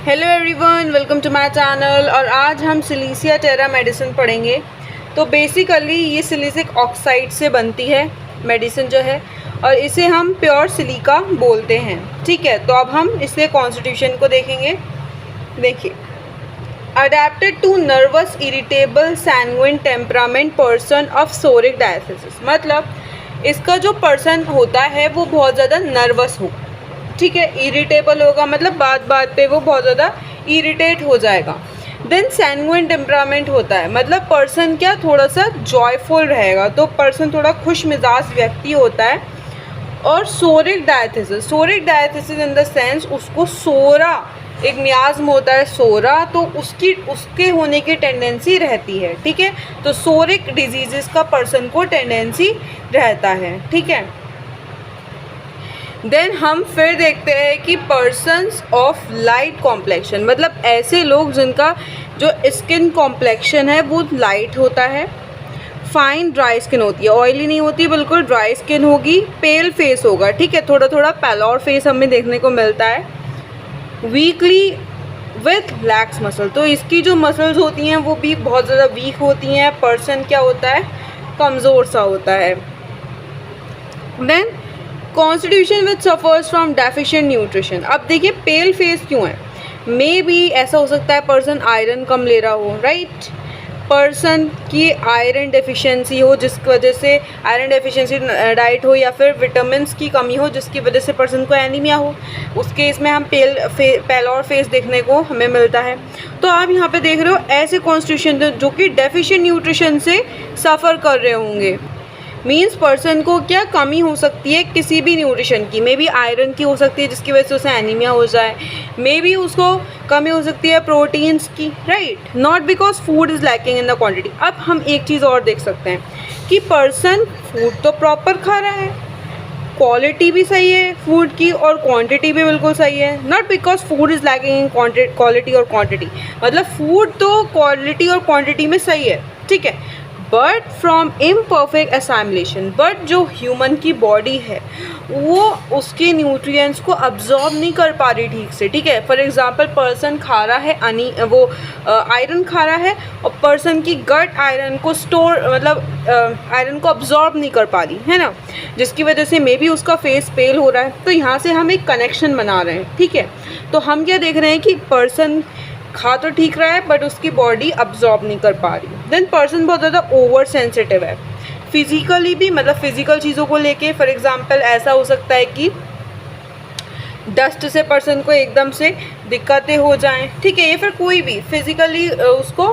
Hello everyone, welcome to my channel. और आज हम सिलिसिया टेरा मेडिसिन पढ़ेंगे। तो बेसिकली ये सिलिसिक ऑक्साइड से बनती है मेडिसिन जो है, और इसे हम प्योर सिलिका बोलते हैं। ठीक है, तो अब हम इसके कॉन्स्टिट्यूशन को देखेंगे। देखिए, adapted to nervous irritable sanguine temperament person of psoric diathesis, मतलब इसका जो पर्सन होता है वो बहुत ज़्यादा नर्वस होगा। ठीक है, इरिटेबल होगा, मतलब बात बात पे वो बहुत ज़्यादा इरिटेट हो जाएगा। देन सैंग्विन टेम्परामेंट होता है, मतलब पर्सन क्या थोड़ा सा जॉयफुल रहेगा, तो पर्सन थोड़ा खुश मिजाज व्यक्ति होता है। और सोरिक डायथिसिस इन द सेंस उसको सोरा, एक मियाज़म होता है सोरा, तो उसके होने की टेंडेंसी रहती है। ठीक है, तो सोरिक डिजीज़ का पर्सन को टेंडेंसी रहता है। ठीक है, देन हम फिर देखते हैं कि पर्सन्स ऑफ लाइट कॉम्प्लेक्शन, मतलब ऐसे लोग जिनका जो स्किन कॉम्प्लेक्शन है वो लाइट होता है। फाइन ड्राई स्किन होती है, ऑयली नहीं होती, बिल्कुल ड्राई स्किन होगी। पेल फेस होगा, ठीक है, थोड़ा थोड़ा पैलोर फेस हमें देखने को मिलता है। वीकली विथ लैक्स मसल, तो इसकी जो मसल्स होती हैं वो भी बहुत ज़्यादा वीक होती हैं। पर्सन क्या होता है, कमज़ोर सा होता है। Then constitution which suffers from deficient nutrition. अब देखिए पेल फेस क्यों है, मे बी ऐसा हो सकता है पर्सन आयरन कम ले रहा हो, राइट। पर्सन की आयरन डेफिशिएंसी हो, जिसकी वजह से आयरन डेफिशिएंसी डाइट हो, या फिर विटामिन्स की कमी हो जिसकी वजह से पर्सन को एनीमिया हो। उस केस में हम पैलोर फेस देखने को हमें मिलता है। तो आप यहाँ पे देख रहे हो ऐसे कॉन्स्टिट्यूशन जो कि डेफिशिएंट न्यूट्रिशन से सफ़र कर रहे होंगे। मीन्स पर्सन को क्या कमी हो सकती है किसी भी न्यूट्रिशन की, मे बी आयरन की हो सकती है जिसकी वजह से उसे एनीमिया हो जाए, मे बी उसको कमी हो सकती है प्रोटीन्स की, right, not because food is lacking in the quantity. अब हम एक चीज़ और देख सकते हैं कि पर्सन फूड तो प्रॉपर खा रहा है, क्वालिटी भी सही है फूड की और क्वांटिटी भी बिल्कुल सही है। Not because food is lacking in quality और क्वांटिटी, मतलब फूड तो क्वालिटी और क्वांटिटी में सही है, ठीक है, बट फ्रॉम इम्परफेक्ट असाइमुलेशन। बट जो ह्यूमन की बॉडी है वो उसके न्यूट्रिएंट्स को अब्जॉर्ब नहीं कर पा रही ठीक से। ठीक है, फॉर एग्जांपल पर्सन खा रहा है आयरन खा रहा है, और पर्सन की गट आयरन को आयरन को अब्जॉर्ब नहीं कर पा रही है ना, जिसकी वजह से मे बी उसका फेस पेल हो रहा है। तो यहाँ से हम एक कनेक्शन बना रहे हैं। ठीक है, तो हम क्या देख रहे हैं कि पर्सन खा तो ठीक रहा है बट उसकी बॉडी अब्जॉर्ब नहीं कर पा रही। देन पर्सन बहुत ज़्यादा ओवर सेंसिटिव है फिजिकली भी, मतलब फिजिकल चीज़ों को लेके। फॉर एग्जांपल ऐसा हो सकता है कि डस्ट से पर्सन को एकदम से दिक्कतें हो जाएं, ठीक है, या फिर कोई भी फिजिकली उसको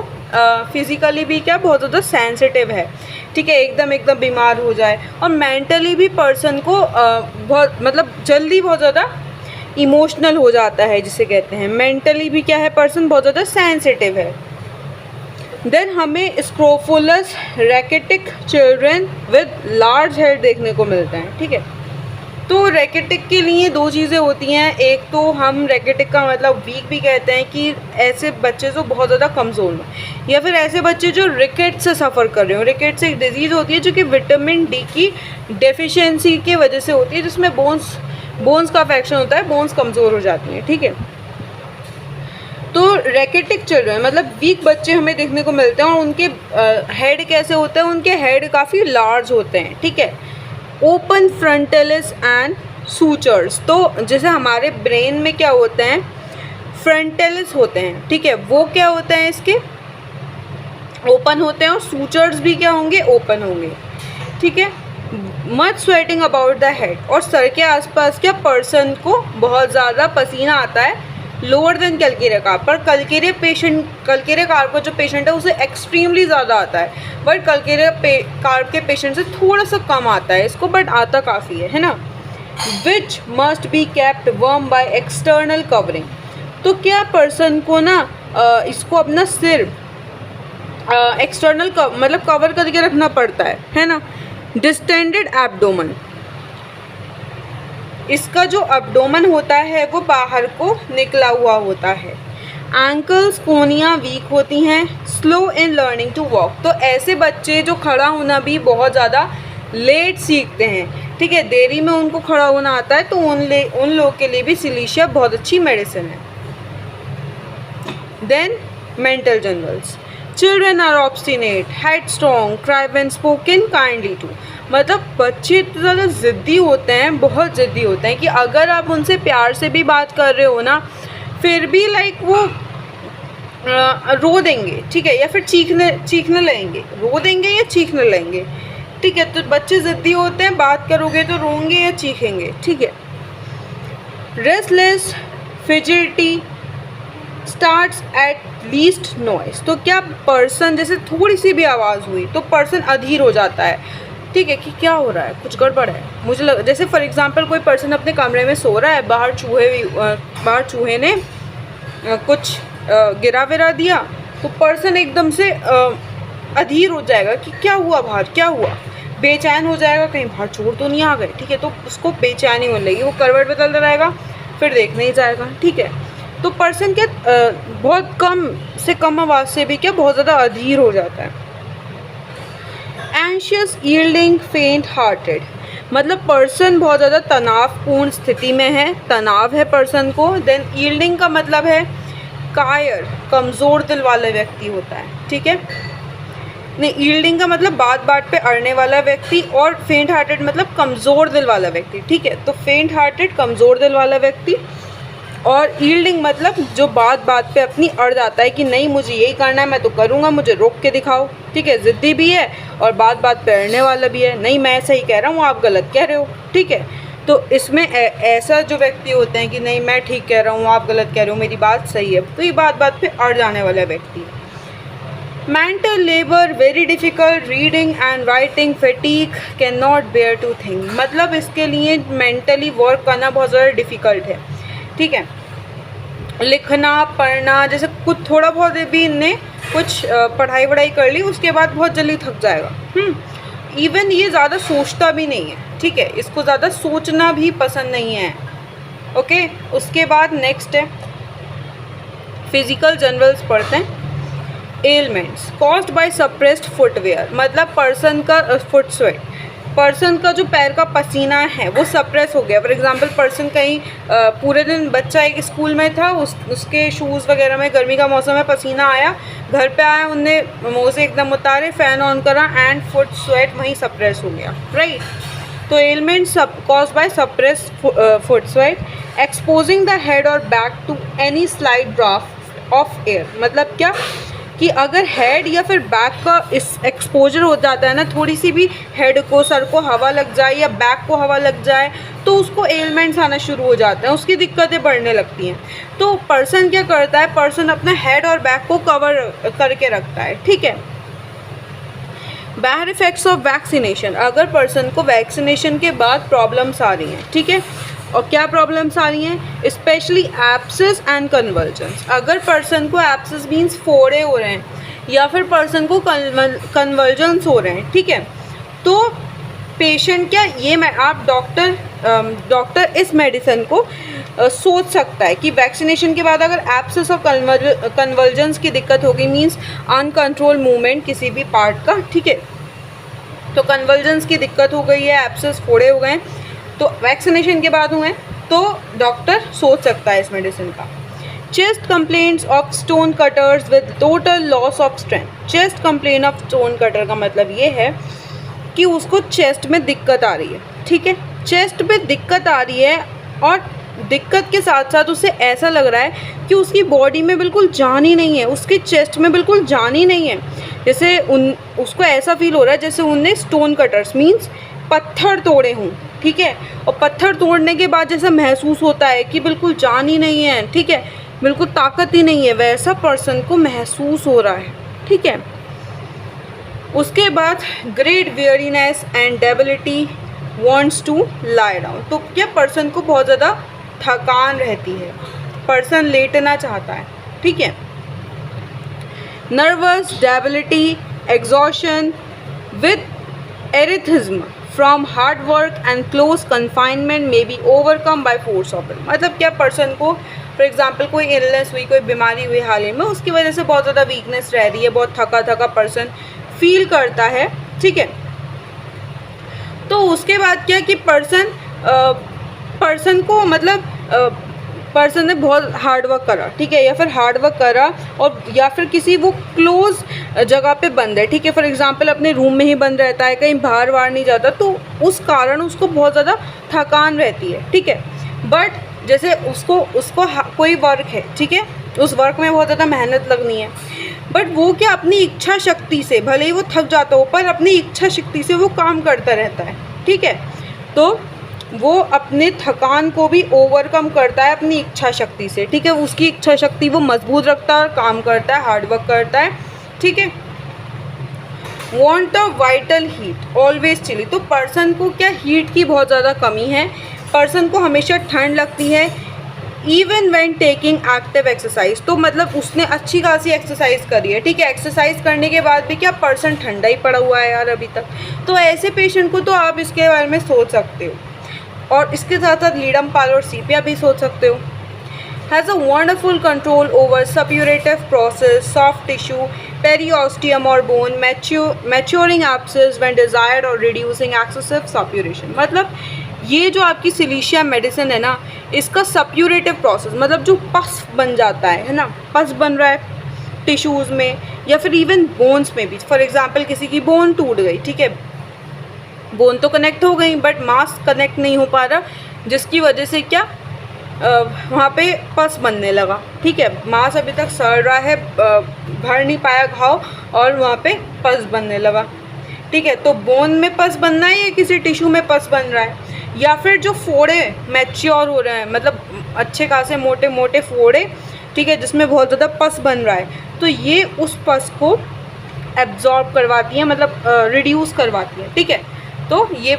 फिजिकली भी क्या बहुत ज़्यादा सेंसिटिव है, ठीक है, एकदम बीमार हो जाए। और मेंटली भी पर्सन को बहुत मतलब जल्दी बहुत ज़्यादा इमोशनल हो जाता है, जिसे कहते हैं। मेंटली भी क्या है, पर्सन बहुत ज़्यादा सेंसिटिव है। देन हमें scrofulous rachitic children with large head देखने को मिलते हैं। ठीक है, तो रैकेटिक के लिए दो चीज़ें होती हैं। एक तो हम रैकेटिक का मतलब वीक भी कहते हैं कि ऐसे बच्चे जो बहुत ज़्यादा कमज़ोर हों, या फिर ऐसे बच्चे जो रिकेट से सफ़र कर रहे हो। रिकेट से एक डिजीज़ होती है जो कि विटामिन डी की डेफिशिएंसी की वजह से होती है, जिसमें बोन्स का अफेक्शन होता है, बोन्स कमज़ोर हो जाती हैं। ठीक है, तो रैकेटिक चिल्ड्रन मतलब वीक बच्चे हमें देखने को मिलते हैं। और उनके हेड कैसे होते हैं, उनके हेड काफ़ी लार्ज होते हैं। ठीक है, ओपन फ्रंटलिस एंड सूचर्स, तो जैसे हमारे ब्रेन में क्या होते हैं, फ्रंटलिस होते हैं, ठीक है, वो क्या होते हैं इसके ओपन होते हैं, और सूचर्स भी क्या होंगे, ओपन होंगे। ठीक है, much sweating about the head, और सर के आसपास क्या पर्सन को बहुत ज़्यादा पसीना आता है, लोअर देन कैलकेरिया कार्प। पर कैलकेरिया कार्प का जो पेशेंट है उसे एक्सट्रीमली ज़्यादा आता है, बट कैलकेरिया कार्प के पेशेंट से थोड़ा सा कम आता है इसको, बट आता काफ़ी है ना। Which must be kept warm by external covering, तो क्या पर्सन को ना इसको अपना सिर एक्सटर्नल मतलब कवर करके रखना पड़ता है ना। डिस्टेंडेड एब्डोमन, इसका जो एब्डोमन होता है वो बाहर को निकला हुआ होता है। एंकल्स कोनियाँ वीक होती हैं। Slow in learning to walk, तो ऐसे बच्चे जो खड़ा होना भी बहुत ज़्यादा लेट सीखते हैं। ठीक है, देरी में उनको खड़ा होना आता है, तो उन लोगों के लिए भी सिलिशिया बहुत अच्छी मेडिसिन है। Then mental generals, children are obstinate, headstrong, cry when spoken, kindly to. मतलब बच्चे इतने ज़्यादा ज़िद्दी होते हैं, बहुत ज़िद्दी होते हैं कि अगर आप उनसे प्यार से भी बात कर रहे हो ना, फिर भी लाइक वो रो देंगे, ठीक है, या फिर चीखने लगेंगे, रो देंगे या चीखने लगेंगे, ठीक है। तो बच्चे ज़िद्दी होते हैं, बात करोगे तो रोंगे या चीखेंगे, ठीक है। Restless, fidgety, starts at least noise. तो क्या पर्सन, जैसे थोड़ी सी भी आवाज़ हुई तो पर्सन अधीर हो जाता है, ठीक है, कि क्या हो रहा है, कुछ गड़बड़ है। मुझे जैसे फॉर एग्जांपल कोई पर्सन अपने कमरे में सो रहा है, बाहर चूहे ने कुछ गिरा विरा दिया, तो पर्सन एकदम से अधीर हो जाएगा कि क्या हुआ, बाहर क्या हुआ, बेचैन हो जाएगा, कहीं बाहर चोर तो नहीं आ गए, ठीक है। तो उसको बेचैनी होने लगी, वो करवट बदलता रहेगा, फिर देखने ही जाएगा, ठीक है। तो पर्सन क्या बहुत कम से कम आवाज़ से भी क्या बहुत ज़्यादा अधीर हो जाता है। एंशियस, यील्डिंग, फेंट हार्टेड, मतलब पर्सन बहुत ज़्यादा तनावपूर्ण स्थिति में है, तनाव है पर्सन को। देन यील्डिंग का मतलब है कायर, कमज़ोर दिल वाला व्यक्ति होता है, ठीक है। नहीं, यील्डिंग का मतलब बात बात पे अड़ने वाला व्यक्ति, और फेंट हार्टेड मतलब कमज़ोर दिल वाला व्यक्ति, ठीक है। तो फेंट हार्टेड कमज़ोर दिल वाला व्यक्ति, और यील्डिंग मतलब जो बात बात पे अपनी अड़ जाता है कि नहीं मुझे यही करना है, मैं तो करूँगा, मुझे रोक के दिखाओ, ठीक है। ज़िद्दी भी है और बात बात पे अड़ने वाला भी है, नहीं मैं सही कह रहा हूँ, आप गलत कह रहे हो, ठीक है। तो इसमें ऐसा जो व्यक्ति होते हैं कि नहीं मैं ठीक कह रहा हूँ, आप गलत कह रहे हो, मेरी बात सही है, तो ये बात बात पे अड़ जाने वाला व्यक्ति। Mental labour, very difficult, reading and writing fatigue, can not bear to think, मतलब इसके लिए मेंटली वर्क करना बहुत ज़्यादा डिफ़िकल्ट है, ठीक है। लिखना पढ़ना, जैसे कुछ थोड़ा बहुत भी इनने कुछ पढ़ाई वढ़ाई कर ली, उसके बाद बहुत जल्दी थक जाएगा। इवन ये ज़्यादा सोचता भी नहीं है, ठीक है, इसको ज़्यादा सोचना भी पसंद नहीं है, ओके। उसके बाद नेक्स्ट है फिजिकल जनरल्स पढ़ते हैं। Elements caused by suppressed footwear, मतलब पर्सन का फुट स्वेट, पर्सन का जो पैर का पसीना है वो सप्रेस हो गया। फॉर एग्जांपल पर्सन कहीं पूरे दिन, बच्चा एक स्कूल में था, उसके शूज़ वगैरह में गर्मी का मौसम है, पसीना आया, घर पे आया, उनने मोज़े एकदम उतारे, फ़ैन ऑन करा एंड फुट स्वेट वहीं सप्रेस हो गया, राइट। तो ailments caused by suppressed foot sweat. Exposing the head और back to any slight draft of air, मतलब क्या कि अगर हेड या फिर बैक का इस एक्सपोजर हो जाता है ना, थोड़ी सी भी हेड को, सर को हवा लग जाए या बैक को हवा लग जाए, तो उसको एलिमेंट्स आना शुरू हो जाते हैं, उसकी दिक्कतें बढ़ने लगती हैं। तो पर्सन क्या करता है, पर्सन अपना हेड और बैक को कवर करके रखता है, ठीक है। बैड इफेक्ट्स ऑफ वैक्सीनेशन, अगर पर्सन को वैक्सीनेशन के बाद प्रॉब्लम्स आ रही हैं, ठीक है, और क्या प्रॉब्लम्स आ रही हैं, स्पेशली एब्सेस एंड कन्वर्जन्स। अगर पर्सन को एब्सेस मीन्स फोड़े हो रहे हैं या फिर पर्सन को कन्वर्जन्स हो रहे हैं, ठीक है, तो पेशेंट क्या ये आप डॉक्टर इस मेडिसिन को सोच सकता है कि वैक्सीनेशन के बाद अगर एब्सेस और कन्वर्जन्स की दिक्कत होगी, मीन्स अनकंट्रोल मूवमेंट किसी भी पार्ट का, ठीक है, तो कन्वर्जन्स की दिक्कत हो गई है, एब्सेस फोड़े हो गए, तो वैक्सीनेशन के बाद हुए, तो डॉक्टर सोच सकता है इस मेडिसिन का। Chest complaints of stone cutters with total loss of strength. Chest complaint of stone cutter का मतलब ये है कि उसको चेस्ट में दिक्कत आ रही है, ठीक है, चेस्ट में दिक्कत आ रही है, और दिक्कत के साथ साथ उसे ऐसा लग रहा है कि उसकी बॉडी में बिल्कुल जान ही नहीं है, उसके चेस्ट में बिल्कुल जान ही नहीं है, जैसे उसको ऐसा फील हो रहा है जैसे उनने स्टोन कटर्स मीन्स पत्थर तोड़े हों, ठीक है, और पत्थर तोड़ने के बाद जैसा महसूस होता है कि बिल्कुल जान ही नहीं है, ठीक है, बिल्कुल ताकत ही नहीं है, वैसा पर्सन को महसूस हो रहा है, ठीक है। उसके बाद great weariness and debility, wants to lie down, तो क्या पर्सन को बहुत ज़्यादा थकान रहती है, पर्सन लेटना चाहता है, ठीक है। Nervous, debility, exhaustion with erethism from hard work and close confinement may be overcome by force of will, मतलब क्या पर्सन को फॉर एग्जांपल कोई इलनेस हुई, कोई बीमारी हुई हाल ही में, उसकी वजह से बहुत ज़्यादा वीकनेस रह रही है, बहुत थका थका पर्सन फील करता है, ठीक है। तो उसके बाद क्या कि पर्सन को मतलब पर्सन ने बहुत हार्ड वर्क करा, ठीक है, या फिर हार्ड वर्क करा और या फिर किसी वो क्लोज जगह पे बंद है, ठीक है, फॉर एग्जांपल अपने रूम में ही बंद रहता है, कहीं बाहर नहीं जाता, तो उस कारण उसको बहुत ज़्यादा थकान रहती है, ठीक है। बट जैसे उसको कोई वर्क है, ठीक है, उस वर्क में बहुत ज़्यादा मेहनत लगनी है, बट वो क्या अपनी इच्छा शक्ति से, भले ही वो थक जाता हो पर अपनी इच्छा शक्ति से वो काम करता रहता है, ठीक है, तो वो अपने थकान को भी ओवरकम करता है अपनी इच्छा शक्ति से, ठीक है, उसकी इच्छा शक्ति वो मजबूत रखता है और काम करता है, हार्ड वर्क करता है, ठीक है। Want a vital heat always chilly, तो पर्सन को क्या हीट की बहुत ज़्यादा कमी है, पर्सन को हमेशा ठंड लगती है, even when taking active exercise, तो मतलब उसने अच्छी खासी एक्सरसाइज करी है, ठीक है, एक्सरसाइज करने के बाद भी क्या पर्सन ठंडा ही पड़ा हुआ है यार अभी तक, तो ऐसे पेशेंट को तो आप इसके बारे में सोच सकते हो, और इसके साथ साथ लीडम पाल और सीपिया भी सोच सकते हो। Has a wonderful control over suppurative process, soft tissue, periosteum और bone, maturing abscess when desired और रिड्यूसिंग एक्सेसिव सप्यूरेशन, मतलब ये जो आपकी सिलीशिया मेडिसिन है ना, इसका सप्यूरेटिव प्रोसेस मतलब जो पस बन जाता है ना, पस बन रहा है टिश्यूज़ में या फिर इवन बोन्स में भी, फॉर एग्जांपल किसी की बोन टूट गई, ठीक है, बोन तो कनेक्ट हो गई बट मांस कनेक्ट नहीं हो पा रहा, जिसकी वजह से क्या वहाँ पे पस बनने लगा, ठीक है, मांस अभी तक सड़ रहा है, भर नहीं पाया घाव और वहाँ पे पस बनने लगा, ठीक है, तो बोन में पस बनना है या किसी टिश्यू में पस बन रहा है, या फिर जो फोड़े मैच्योर हो रहे हैं, मतलब अच्छे खासे मोटे मोटे फोड़े, ठीक है, जिसमें बहुत ज़्यादा पस बन रहा है, तो ये उस पस को एब्जॉर्ब करवाती है, मतलब रिड्यूस करवाती है, ठीक है, तो ये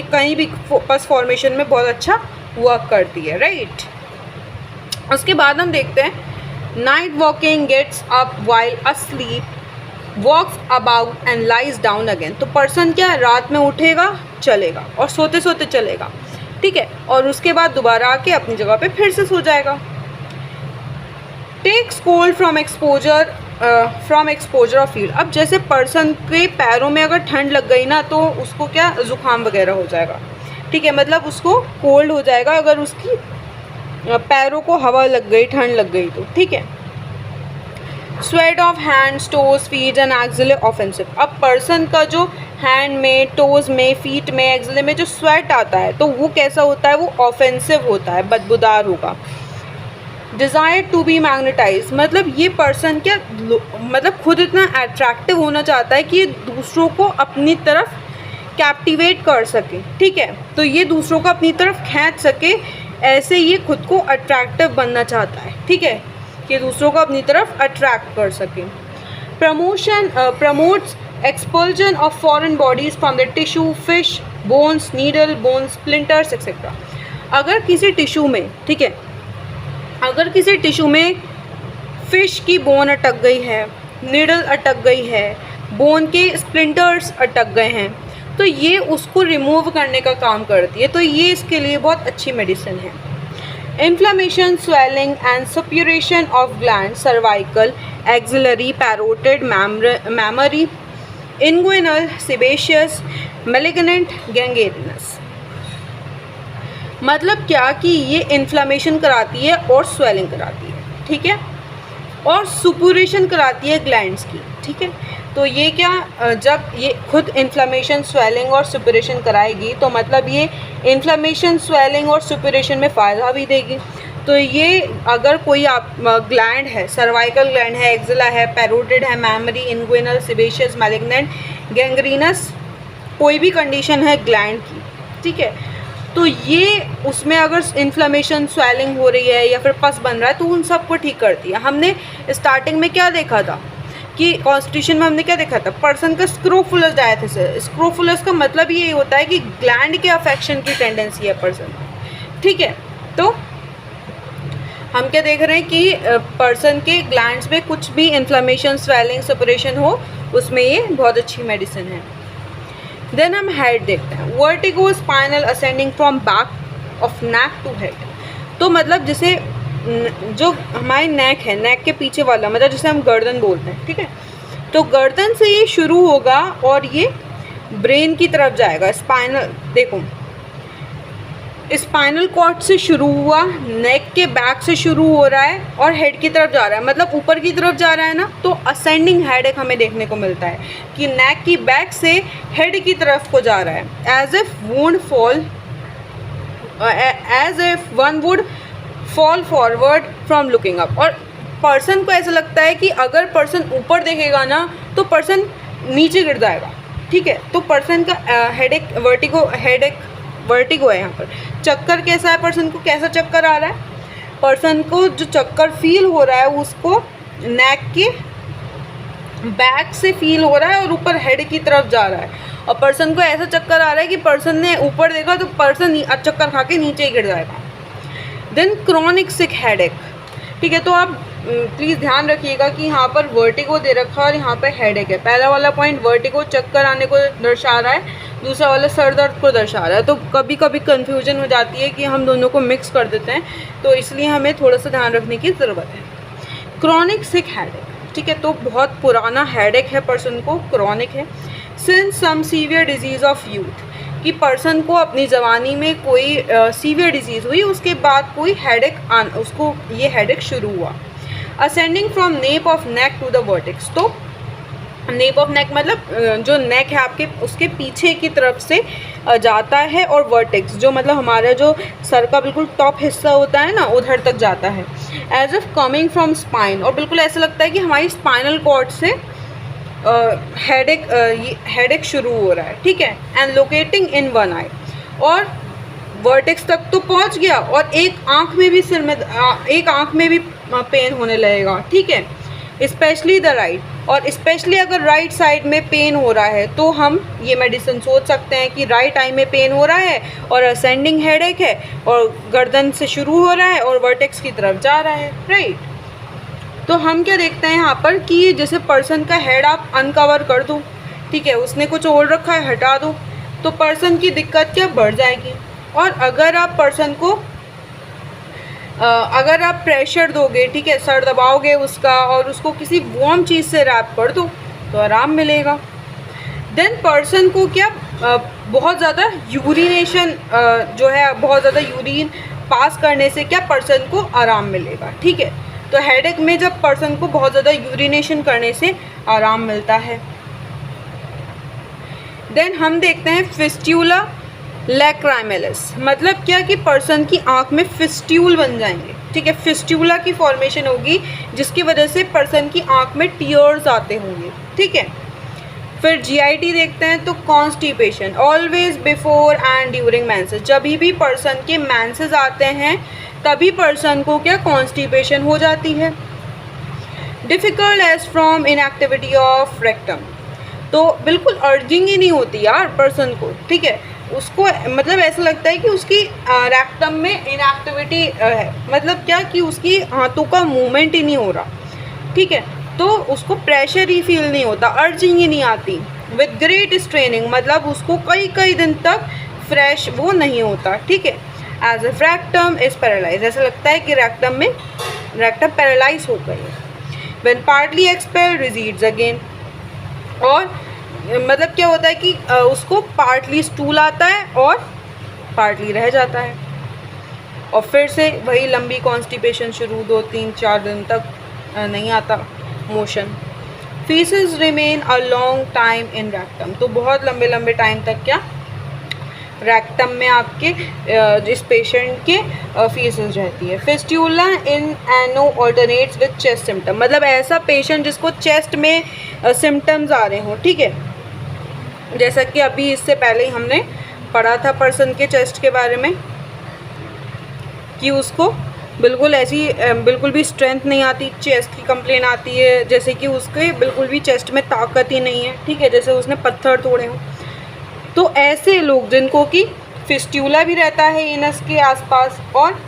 कहीं भी पस फॉर्मेशन में बहुत अच्छा वर्क करती है, राइट। उसके बाद हम देखते हैं night walking, gets up while asleep, walks about and lies down again, तो पर्सन क्या रात में उठेगा चलेगा और सोते सोते चलेगा, ठीक है, और उसके बाद दोबारा आके अपनी जगह पे फिर से सो जाएगा। Takes cold from exposure of field, अब जैसे पर्सन के पैरों में अगर ठंड लग गई ना तो उसको क्या ज़ुकाम वगैरह हो जाएगा, ठीक है, मतलब उसको कोल्ड हो जाएगा अगर उसकी पैरों को हवा लग गई, ठंड लग गई तो, ठीक है। Sweat of hands, toes, feet and axillae offensive, अब पर्सन का जो हैंड में, टोज में, फीट में, एक्सिले में जो स्वेट आता है तो वो कैसा होता है, वो ऑफेंसिव होता है, बदबूदार होगा। डिज़ायर टू बी मैग्नेटाइज, मतलब ये पर्सन क्या मतलब खुद इतना अट्रैक्टिव होना चाहता है कि ये दूसरों को अपनी तरफ कैप्टिवेट कर सके, ठीक है, तो ये दूसरों को अपनी तरफ खींच सके, ऐसे ये खुद को अट्रैक्टिव बनना चाहता है, ठीक है, कि दूसरों को अपनी तरफ अट्रैक्ट कर सके। Promotes expulsion of foreign bodies from the tissue, fish, bones, needle, bones, splinters etcetera, अगर किसी टिश्यू में, ठीक है, अगर किसी टिश्यू में फिश की बोन अटक गई है, नीडल अटक गई है, बोन के स्प्लिंटर्स अटक गए हैं, तो ये उसको रिमूव करने का काम करती है, तो ये इसके लिए बहुत अच्छी मेडिसिन है। Inflammation, swelling and suppuration of gland, cervical, axillary, parotid, mammary, inguinal, sebaceous, malignant, gangrenous, मतलब क्या कि ये इन्फ्लेमेशन कराती है और स्वेलिंग कराती है, ठीक है, और सुपुरेशन कराती है ग्लैंड्स की, ठीक है, तो ये क्या जब ये खुद इन्फ्लेमेशन, स्वेलिंग और सुपुरेशन कराएगी तो मतलब ये इन्फ्लेमेशन, स्वेलिंग और सुपुरेशन में फ़ायदा भी देगी, तो ये अगर कोई आप ग्लैंड है, सर्वाइकल ग्लैंड है, एक्सिला है, पैरोटिड है, memory, inguinal, sebaceous, malignant, gangrenous, कोई भी कंडीशन है ग्लैंड की, ठीक है, तो ये उसमें अगर इन्फ्लेमेशन, स्वेलिंग हो रही है या फिर पस बन रहा है तो उन सबको ठीक करती है। हमने स्टार्टिंग में क्या देखा था कि कॉन्स्टिट्यूशन में हमने क्या देखा था, पर्सन का स्क्रोफुलस डायथिसिस, स्क्रोफुलस का मतलब ये होता है कि ग्लैंड के अफेक्शन की टेंडेंसी है पर्सन, ठीक है, तो हम क्या देख रहे हैं कि पर्सन के ग्लैंड्स में कुछ भी इन्फ्लेमेशन, स्वेलिंग, सपरेशन हो उसमें ये बहुत अच्छी मेडिसिन है। देन हम हेड देखते हैं, vertigo, spinal ascending from back of neck to head, तो मतलब जैसे जो हमारी नेक है, नेक के पीछे वाला मतलब जिसे हम गर्दन बोलते हैं, ठीक है, तो गर्दन से ये शुरू होगा और ये ब्रेन की तरफ जाएगा, स्पाइनल, देखो स्पाइनल कॉर्ड से शुरू हुआ, नेक के बैक से शुरू हो रहा है और हेड की तरफ जा रहा है, मतलब ऊपर की तरफ जा रहा है ना, तो असेंडिंग हेडेक हमें देखने को मिलता है कि नेक की बैक से हेड की तरफ को जा रहा है। As if one would fall forward from looking up. और पर्सन को ऐसा लगता है कि अगर पर्सन ऊपर देखेगा ना तो पर्सन नीचे गिर जाएगा, ठीक है। तो पर्सन का वर्टिगो है। यहाँ पर चक्कर कैसा है, पर्सन को कैसा चक्कर आ रहा है, पर्सन को जो चक्कर फील हो रहा है उसको नेक के बैक से फील हो रहा है और ऊपर हेड की तरफ जा रहा है। और पर्सन को ऐसा चक्कर आ रहा है कि पर्सन ने ऊपर देखा तो पर्सन चक्कर खा के नीचे ही गिर जाएगा। देन क्रॉनिक सिक हेडेक, ठीक है। तो आप प्लीज़ ध्यान रखिएगा कि यहाँ पर वर्टिगो दे रखा है और यहाँ पर हेडेक है। पहला वाला पॉइंट वर्टिगो चक्कर आने को दर्शा रहा है, दूसरा वाला सर दर्द को दर्शा रहा है। तो कभी कभी कन्फ्यूजन हो जाती है कि हम दोनों को मिक्स कर देते हैं, तो इसलिए हमें थोड़ा सा ध्यान रखने की ज़रूरत है। क्रॉनिक सिक हेडेक, ठीक है। तो बहुत पुराना हेडेक है पर्सन को, क्रॉनिक है। Since some severe disease of youth, कि पर्सन को अपनी जवानी में कोई सीवियर डिजीज़ हुई, उसके बाद कोई हेडेक उसको ये हेडेक शुरू हुआ। Ascending from nape of neck to the vertex, तो नेप ऑफ नेक मतलब जो नेक है आपके उसके पीछे की तरफ से जाता है, और वर्टेक्स जो मतलब हमारा जो सर का बिल्कुल टॉप हिस्सा होता है ना, उधर तक जाता है। As if coming from spine, और बिल्कुल ऐसा लगता है कि हमारी स्पाइनल कॉर्ड से हेडेक शुरू हो रहा है, ठीक है। एंड लोकेटिंग इन वन आई, और वर्टेक्स तक तो पहुंच गया और एक आँख में भी एक आँख में भी पेन होने लगेगा, ठीक है। स्पेशली द राइट, और स्पेशली अगर राइट साइड में पेन हो रहा है तो हम ये मेडिसिन सोच सकते हैं कि राइट आई में पेन हो रहा है और असेंडिंग हेडेक है और गर्दन से शुरू हो रहा है और वर्टेक्स की तरफ जा रहा है, राइट। तो हम क्या देखते हैं यहाँ पर कि जैसे पर्सन का हेड आप अनकवर कर दो, ठीक है, उसने कुछ ओढ़ रखा है हटा दो, तो पर्सन की दिक्कत क्या बढ़ जाएगी। और अगर आप पर्सन को अगर आप प्रेशर दोगे, ठीक है, सर दबाओगे उसका और उसको किसी वार्म चीज़ से रैप कर दो तो आराम मिलेगा। देन पर्सन को क्या बहुत ज़्यादा यूरिनेशन जो है, बहुत ज़्यादा यूरिन पास करने से क्या पर्सन को आराम मिलेगा, ठीक है। तो हेडेक में जब पर्सन को बहुत ज़्यादा यूरिनेशन करने से आराम मिलता है। देन हम देखते हैं फिस्ट्यूला लैक्राइमेलिस, मतलब क्या कि पर्सन की आंख में फिस्ट्यूल बन जाएंगे, ठीक है। फिस्ट्यूला की फॉर्मेशन होगी जिसकी वजह से पर्सन की आंख में टीयर्स आते होंगे, ठीक है। फिर जीआईटी देखते हैं तो constipation, always before and during menses, जब भी पर्सन के मेंसेस आते हैं तभी पर्सन को क्या कॉन्स्टिपेशन हो जाती है। Difficult as from inactivity of rectum, तो बिल्कुल अर्जिंग ही नहीं होती यार पर्सन को, ठीक है। उसको मतलब ऐसा लगता है कि उसकी रेक्टम में इनएक्टिविटी है, मतलब क्या कि उसकी हाथों का मूवमेंट ही नहीं हो रहा, ठीक है। तो उसको प्रेशर ही फील नहीं होता, अर्जिंग ही नहीं आती। विद ग्रेट स्ट्रेनिंग, मतलब उसको कई दिन तक फ्रेश वो नहीं होता, ठीक है। As a rectum is paralyse, ऐसा लगता है कि रेक्टम पैरालाइज हो गई है। When partly expel recedes again, और मतलब क्या होता है कि उसको पार्टली स्टूल आता है और पार्टली रह जाता है, और फिर से वही लंबी कॉन्स्टिपेशन शुरू, 2-3-4 दिन तक नहीं आता motion. Faeces remain a long time in rectum, तो बहुत लंबे टाइम तक क्या रेक्टम में आपके इस पेशेंट के फीसेस रहती है। फिस्ट्यूला इन एनो ऑल्टरनेट्स विद चेस्ट सिम्टम, मतलब ऐसा पेशेंट जिसको चेस्ट में सिम्टम्स आ रहे हों, ठीक है। जैसा कि अभी इससे पहले ही हमने पढ़ा था पर्सन के चेस्ट के बारे में कि उसको बिल्कुल ऐसी बिल्कुल भी स्ट्रेंथ नहीं आती, चेस्ट की कंप्लेन आती है, जैसे कि उसके बिल्कुल भी चेस्ट में ताकत ही नहीं है, ठीक है, जैसे उसने पत्थर तोड़े हों। तो ऐसे लोग जिनको कि फिस्ट्यूला भी रहता है एनस के आसपास और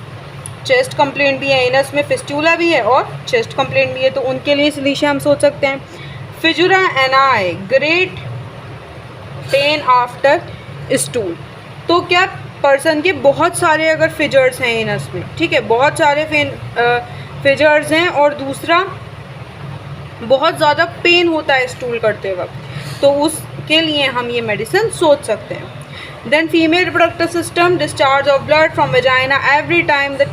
चेस्ट कंप्लेंट भी है, एनस में फिस्ट्यूला भी है और चेस्ट कंप्लेंट भी है, तो उनके लिए सोल्यूशन हम सोच सकते हैं। फिजुरा एनाई, ग्रेट पेन आफ्टर स्टूल, तो क्या पर्सन के बहुत सारे अगर फिजर्स हैं एनस में, ठीक है, बहुत सारे फिजर्स हैं, और दूसरा बहुत ज़्यादा पेन होता है स्टूल करते वक्त, तो उसके लिए हम ये मेडिसिन सोच सकते हैं। Then female reproductive system, discharge of blood from vagina every time the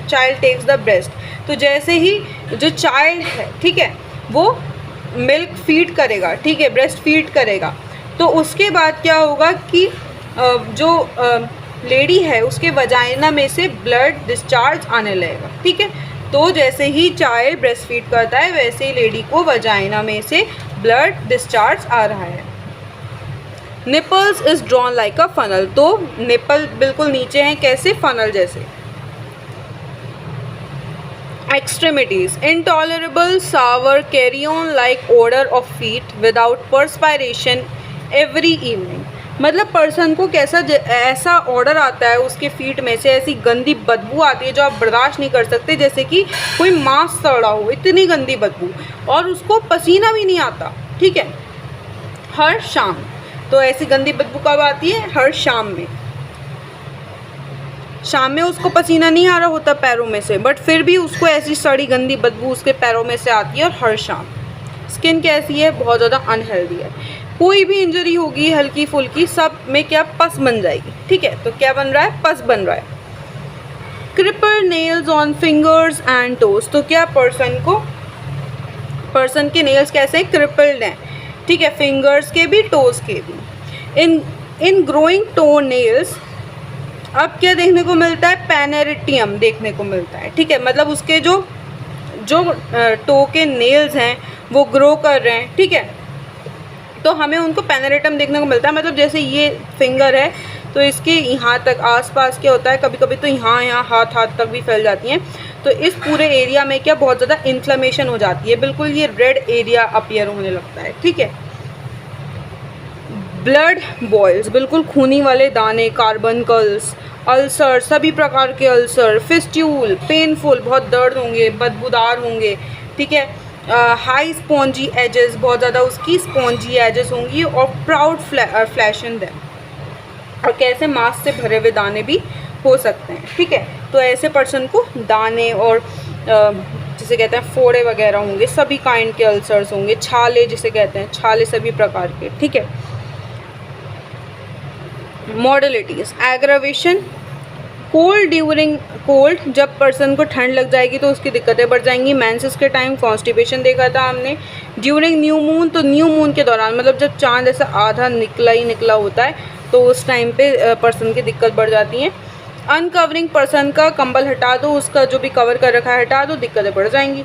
child takes the breast. तो जैसे ही जो चाइल्ड है, ठीक है, वो मिल्क फीड करेगा, ठीक है, ब्रेस्ट फीड करेगा, तो उसके बाद क्या होगा कि जो लेडी है उसके वजाइना में से ब्लड डिस्चार्ज आने लगेगा, ठीक है। तो जैसे ही चाइल्ड ब्रेस्ट फीड करता है वैसे ही लेडी को वजाइना में से ब्लड डिस्चार्ज आ रहा है। Nipples is drawn like a funnel, तो निपल बिल्कुल नीचे हैं, कैसे, फनल जैसे। Extremities, intolerable sour carrion like odour of feet without perspiration every evening, मतलब पर्सन को कैसा ऐसा ऑर्डर आता है उसके फीट में से, ऐसी गंदी बदबू आती है जो आप बर्दाश्त नहीं कर सकते, जैसे कि कोई मांस सड़ा हो, इतनी गंदी बदबू, और उसको पसीना भी नहीं आता, ठीक है, हर शाम। तो ऐसी गंदी बदबू कब आती है? हर शाम में। शाम में उसको पसीना नहीं आ रहा होता पैरों में से, बट फिर भी उसको ऐसी सड़ी गंदी बदबू उसके पैरों में से आती है, और हर शाम। स्किन कैसी है? बहुत ज़्यादा अनहेल्दी है। कोई भी इंजरी होगी हल्की फुल्की, सब में क्या, पस बन जाएगी, ठीक है। तो क्या बन रहा है? पस बन रहा है। Cripple nails on fingers and toes, तो क्या पर्सन के नेल्स कैसे क्रिपल्ड हैं, ठीक है, फिंगर्स के भी, टोज के भी। इन ग्रोइंग टो नेल्स अब क्या देखने को मिलता है? पेनेरिटियम देखने को मिलता है, ठीक है, मतलब उसके जो टो के नेल्स हैं वो ग्रो कर रहे हैं, ठीक है, तो हमें उनको पेनेरिटम देखने को मिलता है। मतलब जैसे ये फिंगर है तो इसके यहाँ तक आसपास क्या होता है, कभी कभी तो यहाँ हाथ तक भी फैल जाती हैं, तो इस पूरे एरिया में क्या बहुत ज़्यादा इन्फ्लेमेशन हो जाती है, बिल्कुल ये रेड एरिया अपीयर होने लगता है, ठीक है। ब्लड बॉयल्स, बिल्कुल खूनी वाले दाने, कार्बनकल्स, अल्सर, सभी प्रकार के अल्सर, फिस्ट्यूल, पेनफुल, बहुत दर्द होंगे, बदबूदार होंगे, ठीक है। हाई स्पॉन्जी एजेस, बहुत ज़्यादा उसकी स्पॉन्जी एजेस होंगी, और प्राउड फ्लैश इन देम, और कैसे मांस से भरे हुए दाने भी हो सकते हैं, ठीक है। तो ऐसे पर्सन को दाने और जिसे कहते हैं फोड़े वगैरह होंगे, सभी काइंड के अल्सर्स होंगे, छाले जिसे कहते हैं, छाले सभी प्रकार के, ठीक है। Modalities, aggravation, cold during cold, जब पर्सन को ठंड लग जाएगी तो उसकी दिक्कतें बढ़ जाएंगी। मेंसेस के टाइम कॉन्स्टिपेशन देखा था हमने। ड्यूरिंग न्यू मून, तो न्यू मून के दौरान, मतलब जब चांद ऐसा आधा निकला होता है तो उस टाइम पे पर्सन की दिक्कत बढ़ जाती है। अनकवरिंग, पर्सन का कंबल हटा दो, उसका जो भी कवर कर रखा है हटा दो, दिक्कतें बढ़ जाएंगी।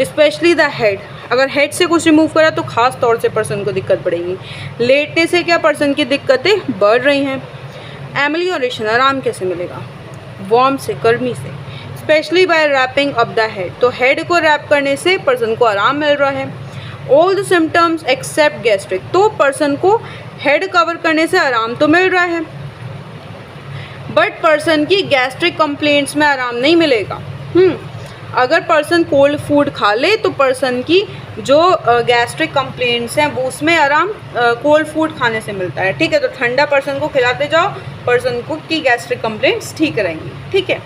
स्पेशली द हेड, अगर हेड से कुछ रिमूव करा तो खास तौर से पर्सन को दिक्कत बढ़ेगी। लेटने से क्या पर्सन की दिक्कतें बढ़ रही हैं। एमेलियोरेशन, आराम कैसे मिलेगा? वार्म से, गर्मी से। Specially by wrapping up the head, तो हेड को रैप करने से पर्सन को आराम मिल रहा है। All the symptoms except gastric, तो पर्सन को हेड कवर करने से आराम तो मिल रहा है, बट पर्सन की गैस्ट्रिक कंप्लेंट्स में आराम नहीं मिलेगा। अगर पर्सन कोल्ड फूड खा ले तो पर्सन की जो गैस्ट्रिक कंप्लेंट्स हैं वो उसमें आराम कोल्ड फूड खाने से मिलता है, ठीक है। तो ठंडा पर्सन को खिलाते जाओ, पर्सन को की गैस्ट्रिक कंप्लेंट्स ठीक रहेंगी, ठीक है।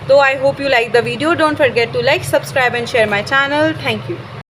तो I hope you like the video, don't forget to like, subscribe and share my channel. Thank you.